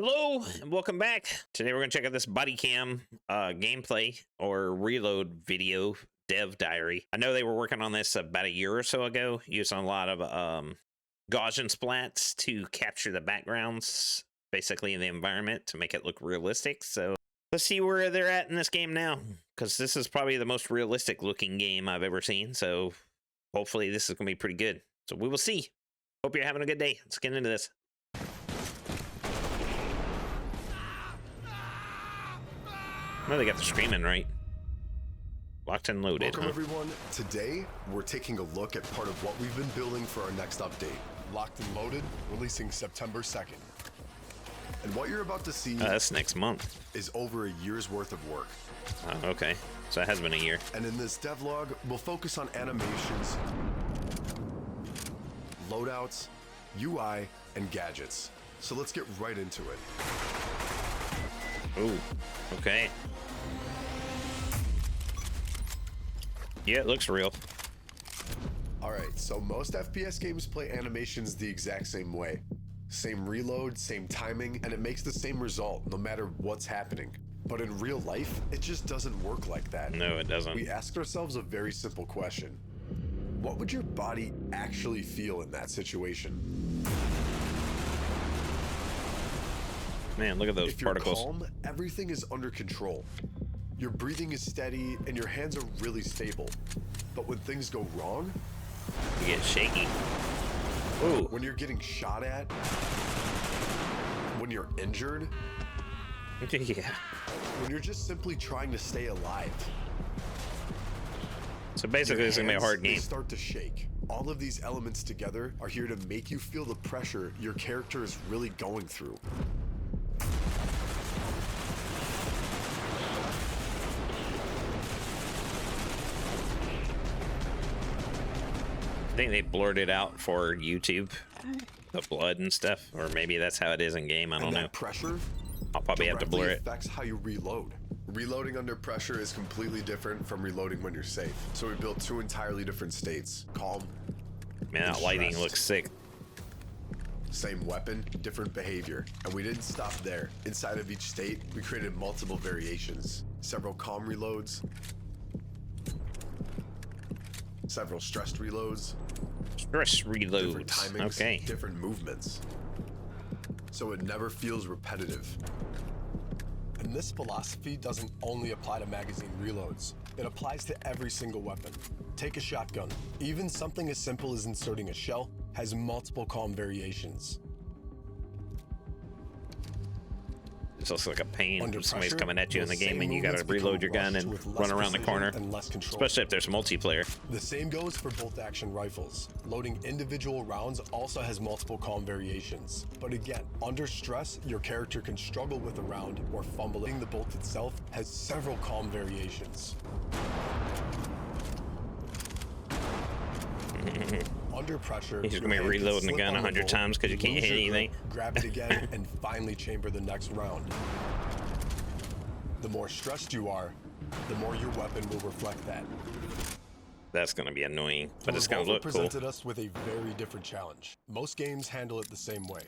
Hello and welcome back. Today we're going to check out this Bodycam gameplay or reload video dev diary. I know they were working on this about a year or so ago, using a lot of Gaussian splats to capture the backgrounds basically in the environment to make it look realistic. So let's see where they're at in this game now, because this is probably the most realistic looking game I've ever seen. So hopefully this is going to be pretty good. So we will see. Hope you're having a good day. Let's get into this. Oh, they got the screaming right. Locked and loaded. Welcome everyone. Today we're taking a look at part of what we've been building for our next update. Locked and Loaded, releasing September 2nd. And what you're about to see that's next month. Is over a year's worth of work. Okay, so it has been a year. And in this devlog, we'll focus on animations, loadouts, UI, and gadgets. So let's get right into it. Ooh, okay. Yeah, it looks real. Alright, so most FPS games play animations the exact same way. Same reload, same timing, and it makes the same result no matter what's happening. But in real life, it just doesn't work like that. No, it doesn't. We asked ourselves a very simple question. What would your body actually feel in that situation? Man, look at those if you're particles. Calm, everything is under control. Your breathing is steady and your hands are really stable. But when things go wrong, you get shaky. Ooh. When you're getting shot at, when you're injured, yeah. When you're just simply trying to stay alive. So basically, this is gonna be a hard game. They start to shake. All of these elements together are here to make you feel the pressure your character is really going through. I think they blurred it out for YouTube, the blood and stuff, or maybe that's how it is in game. I don't know. Pressure. I'll probably have to blur it. Affects how you reload. Reloading under pressure is completely different from reloading when you're safe. So we built two entirely different states: calm. Man, that lighting looks sick. Same weapon, different behavior. And we didn't stop there. Inside of each state, we created multiple variations. Several calm reloads, several stressed reloads. Stress reloads. Different timings, okay. Different movements. So it never feels repetitive. And this philosophy doesn't only apply to magazine reloads. It applies to every single weapon. Take a shotgun. Even something as simple as inserting a shell has multiple calm variations. This looks like a pain Under when somebody's pressure, coming at you in the game and you gotta movements reload your become gun and rushed with run less around the corner. and less control. Especially if there's multiplayer. The same goes for bolt action rifles. Loading individual rounds also has multiple calm variations. But again, under stress, your character can struggle with a round or fumbling. The bolt itself has several calm variations. Under pressure, He's gonna be reloading the gun 100 times because you can't hit anything. Grab it again and finally chamber the next round. The more stressed you are, the more your weapon will reflect that. That's gonna be annoying, but it's gonna look cool. Presented us with a very different challenge. Most games handle it the same way.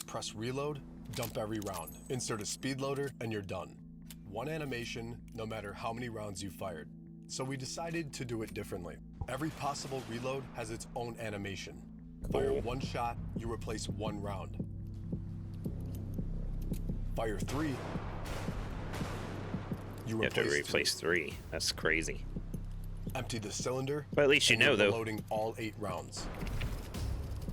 Press reload, dump every round, insert a speed loader, and you're done. One animation, no matter how many rounds you fired. So we decided to do it differently. Every possible reload has its own animation. Fire one shot, you replace one round. Fire three, you have to replace three. That's crazy. Empty the cylinder. But at least you know, though. Loading all 8 rounds.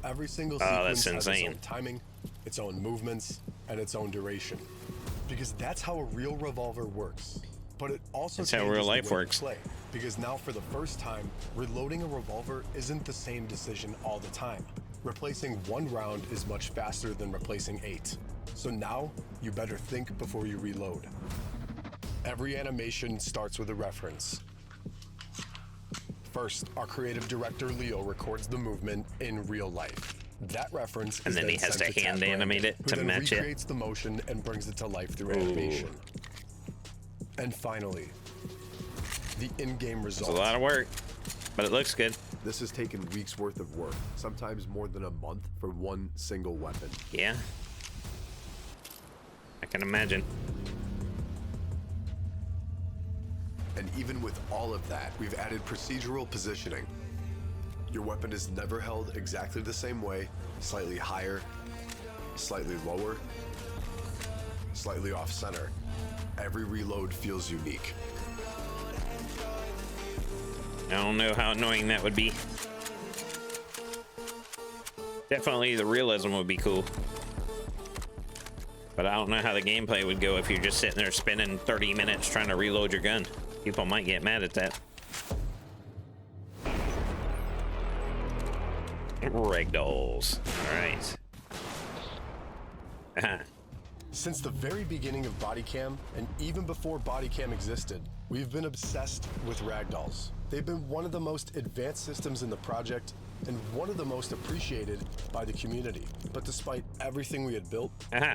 Every single that's sequence has insane. its own timing, its own movements, and its own duration. Because that's how a real revolver works. But it also that's how real life works. Play, because now for the first time, reloading a revolver isn't the same decision all the time. Replacing one round is much faster than replacing 8. So now, you better think before you reload. Every animation starts with a reference. First, our creative director Leo records the movement in real life. That reference and then he has to hand animate it to match it. Recreates the motion and brings it to life through animation. And finally, the in-game result. It's a lot of work, but it looks good. This has taken weeks worth of work, sometimes more than a month for one single weapon. Yeah. Can imagine. And even with all of that, we've added procedural positioning. Your weapon is never held exactly the same way, slightly higher, slightly lower, slightly off center. Every reload feels unique. I don't know how annoying that would be. Definitely the realism would be cool. But I don't know how the gameplay would go if you're just sitting there spending 30 minutes trying to reload your gun. People might get mad at that. Ragdolls. Alright. Since the very beginning of Bodycam, and even before Bodycam existed, we've been obsessed with ragdolls. They've been one of the most advanced systems in the project and one of the most appreciated by the community. But despite everything we had built,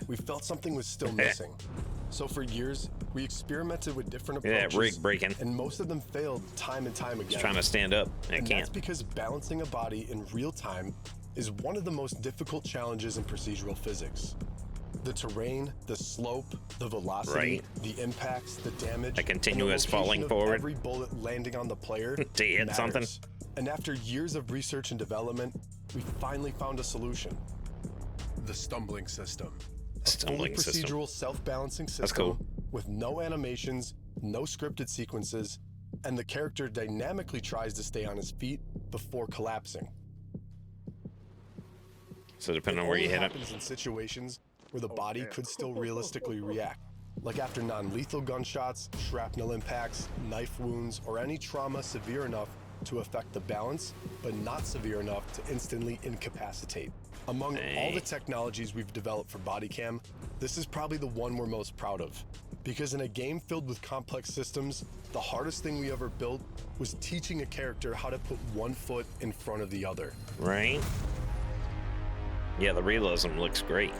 we felt something was still missing. So for years, we experimented with different approaches, rig breaking, and most of them failed time and time again. Just trying to stand up, I can't. That's because balancing a body in real time is one of the most difficult challenges in procedural physics. The terrain, the slope, the velocity, the impacts, the damage, the continuous and the falling forward, every bullet landing on the player to hit matters. something. And after years of research and development, we finally found a solution. The stumbling system. Stumbling system. Procedural self-balancing system. That's cool. With no animations, no scripted sequences, and the character dynamically tries to stay on his feet before collapsing. So depending on where you hit it. Happens in situations where the body could still realistically react. Like after non-lethal gunshots, shrapnel impacts, knife wounds, or any trauma severe enough to affect the balance, but not severe enough to instantly incapacitate. Among all the technologies we've developed for Bodycam, this is probably the one we're most proud of. Because in a game filled with complex systems, the hardest thing we ever built was teaching a character how to put one foot in front of the other. Right? Yeah, the realism looks great.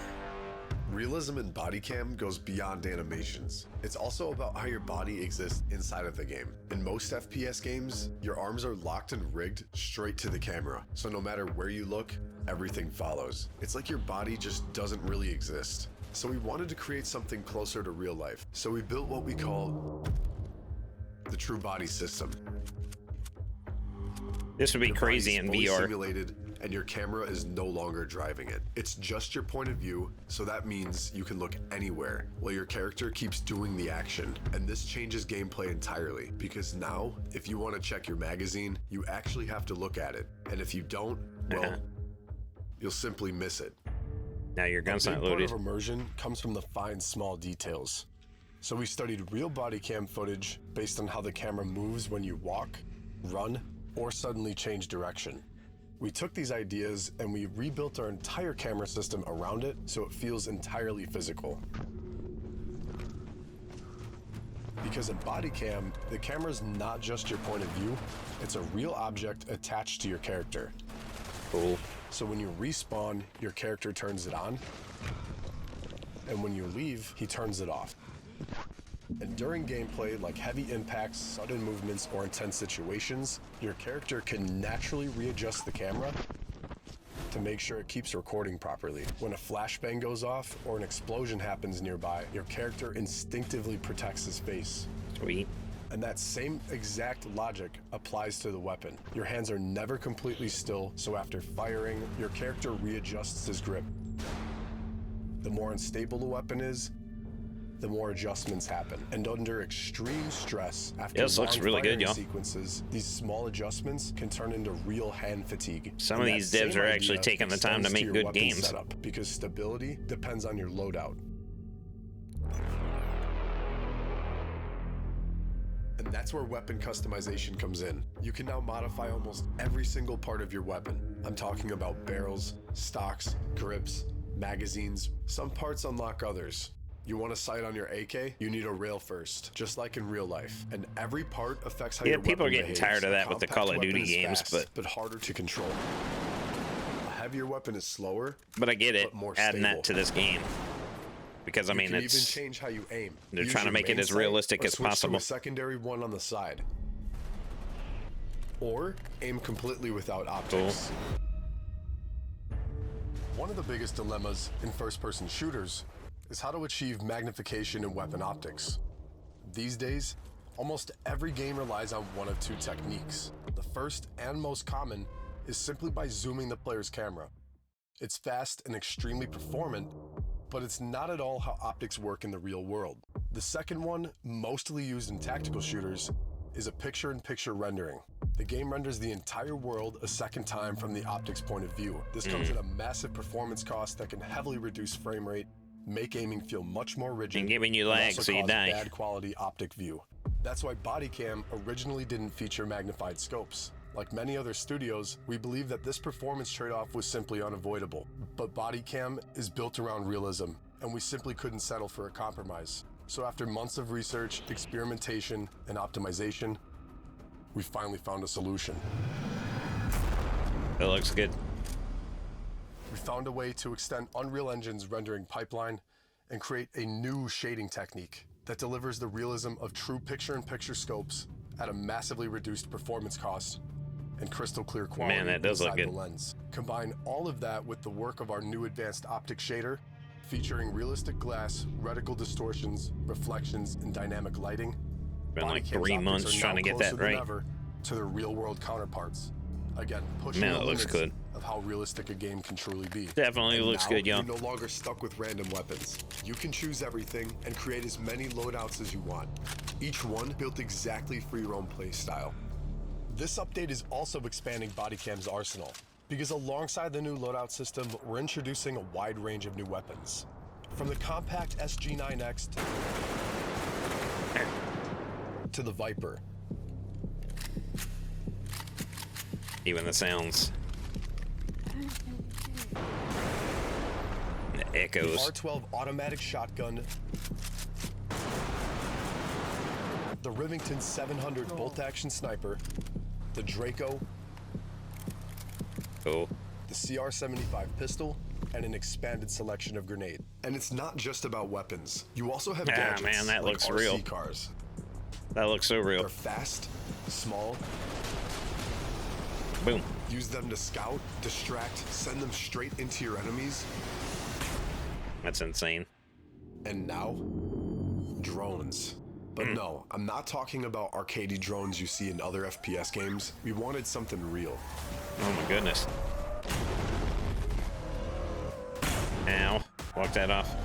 Realism in Bodycam goes beyond animations. It's also about how your body exists inside of the game. In most FPS games, your arms are locked and rigged straight to the camera. So no matter where you look, everything follows. It's like your body just doesn't really exist. So we wanted to create something closer to real life. So we built what we call the true body system. This would be crazy in VR. Simulated, and your camera is no longer driving it. It's just your point of view, so that means you can look anywhere while your character keeps doing the action. And this changes gameplay entirely, because now, if you want to check your magazine, you actually have to look at it. And if you don't, well, you'll simply miss it. Now your gun's not loaded. loaded. Part of immersion comes from the fine, small details. So we studied real body cam footage based on how the camera moves when you walk, run, or suddenly change direction. We took these ideas and we rebuilt our entire camera system around it so it feels entirely physical. Because in Bodycam, the camera's not just your point of view, it's a real object attached to your character. Cool. So when you respawn, your character turns it on, and when you leave, he turns it off. And during gameplay, like heavy impacts, sudden movements, or intense situations, your character can naturally readjust the camera to make sure it keeps recording properly. When a flashbang goes off or an explosion happens nearby, your character instinctively protects his face. Sweet. And that same exact logic applies to the weapon. Your hands are never completely still, so after firing, your character readjusts his grip. The more unstable the weapon is, the more adjustments happen. And under extreme stress, after this looks really good, y'all. sequences, these small adjustments can turn into real hand fatigue. Some of these devs are actually taking the time to make good games. Setup, because stability depends on your loadout. And that's where weapon customization comes in. You can now modify almost every single part of your weapon. I'm talking about barrels, stocks, grips, magazines. Some parts unlock others. You want a sight on your AK? You need a rail first, just like in real life. And every part affects how your people are weapon getting behaves. tired of that with the Call of Duty games, but harder to control. A heavier weapon is slower, but I get it, more adding stable. that to this game. Because I mean, you can it's even change how you aim. they're Use trying to your make it main as sight realistic or as switch to possible. a secondary one on the side. Or aim completely without optics. Cool. One of the biggest dilemmas in first-person shooters is how to achieve magnification in weapon optics. These days, almost every game relies on one of two techniques. The first and most common is simply by zooming the player's camera. It's fast and extremely performant, but it's not at all how optics work in the real world. The second one, mostly used in tactical shooters, is a picture-in-picture rendering. The game renders the entire world a second time from the optics point of view. This comes at a massive performance cost that can heavily reduce frame rate, make aiming feel much more rigid, and giving you lag also so you cause die. bad quality optic view. That's why Bodycam originally didn't feature magnified scopes. Like many other studios, we believe that this performance trade-off was simply unavoidable. But Bodycam is built around realism, and we simply couldn't settle for a compromise. So after months of research, experimentation, and optimization, we finally found a solution. That looks good. We found a way to extend Unreal Engine's rendering pipeline and create a new shading technique that delivers the realism of true picture-in-picture scopes at a massively reduced performance cost and crystal clear quality. Man, that does look inside good. the lens. Combine all of that with the work of our new advanced optic shader, featuring realistic glass, reticle distortions, reflections, and dynamic lighting. Been like Bodycam's 3 optics months are trying now to get closer that than right. ever to their real-world counterparts. Again, pushing Man, the it looks limits good. of how realistic a game can truly be. Definitely And looks now, good, yo. You're no longer stuck with random weapons. You can choose everything and create as many loadouts as you want. Each one built exactly for your own play style. This update is also expanding Bodycam's arsenal, because alongside the new loadout system, we're introducing a wide range of new weapons. From the compact SG9X to the Viper. Even the sounds. The The echoes. R12 automatic shotgun, the Rivington 700 bolt-action sniper, the Draco, Cool. the CR75 pistol, and an expanded selection of grenade. And it's not just about weapons. You also have gadgets man, that like looks RC real. cars. That looks so real. They're fast, small. Boom. Use them to scout, distract, send them straight into your enemies. That's insane. And now, drones. But no, I'm not talking about arcadey drones you see in other FPS games. We wanted something real. Oh my goodness. Ow. Walk that off.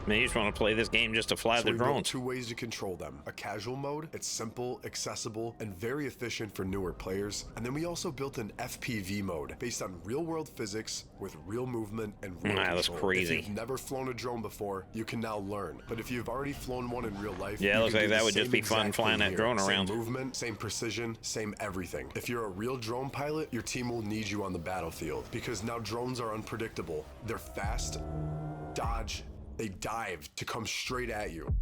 Man, you just want to play this game just to fly So the we built drones. 2 ways to control them. A casual mode, it's simple, accessible, and very efficient for newer players. And then we also built an FPV mode based on real-world physics with real movement and real Wow, that's control. crazy. If you've never flown a drone before, you can now learn. But if you've already flown one in real life, Yeah, it you looks can like do that the would just same be fun exact flying thing that here. drone around. Same movement, same precision, same everything. If you're a real drone pilot, your team will need you on the battlefield because now drones are unpredictable. They're fast, dodge, they dive to come straight at you.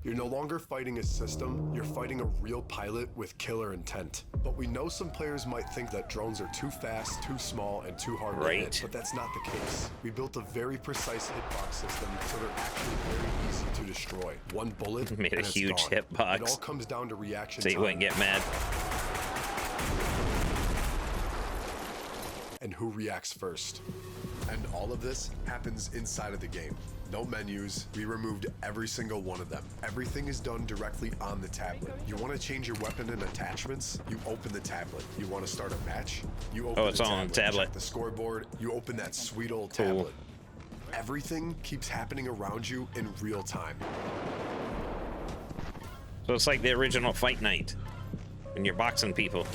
You're no longer fighting a system, you're fighting a real pilot with killer intent. But we know some players might think that drones are too fast, too small, and too hard to hit, but that's not the case. We built a very precise hitbox system, so they're actually very easy to destroy. One bullet, Made a and it's huge gone. hitbox. It all comes down to reaction So you time wouldn't get mad. and who reacts first. And all of this happens inside of the game. No menus, we removed every single one of them. Everything is done directly on the tablet. You want to change your weapon and attachments? You open the tablet. You want to start a match? You open it's all on the tablet. Check the scoreboard, you open that sweet old tablet. Everything keeps happening around you in real time. So it's like the original Fight Night when you're boxing people.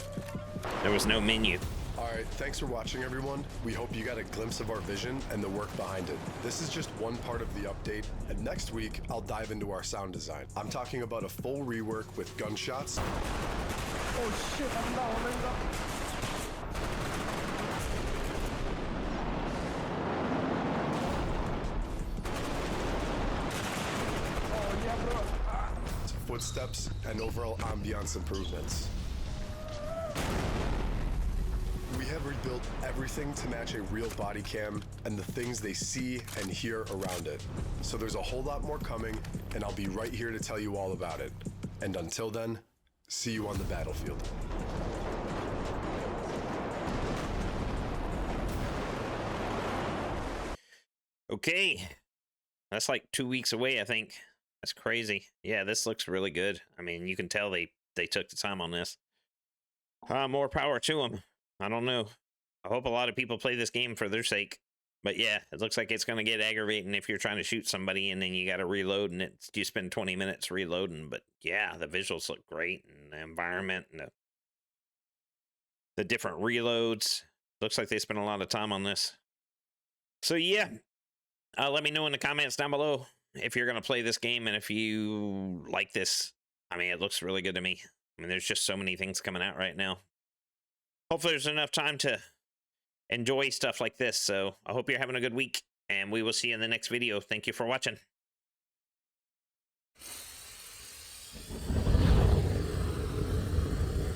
There was no menu. All right, thanks for watching, everyone. We hope you got a glimpse of our vision and the work behind it. This is just one part of the update, and next week, I'll dive into our sound design. I'm talking about a full rework with gunshots. Oh shit, I'm down, I'm down. Oh yeah, bro. Footsteps, and overall ambiance improvements. We have rebuilt everything to match a real body cam and the things they see and hear around it. So there's a whole lot more coming, and I'll be right here to tell you all about it. And until then, see you on the battlefield. Okay. That's like 2 weeks away, I think. That's crazy. Yeah, this looks really good. I mean, you can tell they took the time on this. More power to them. I don't know. I hope a lot of people play this game for their sake. But yeah, it looks like it's going to get aggravating if you're trying to shoot somebody and then you got to reload and you spend 20 minutes reloading. But yeah, the visuals look great and the environment and the different reloads. Looks like they spent a lot of time on this. So yeah, let me know in the comments down below if you're going to play this game and if you like this. I mean, it looks really good to me. I mean, there's just so many things coming out right now. Hopefully there's enough time to enjoy stuff like this. So I hope you're having a good week, and we will see you in the next video. Thank you for watching.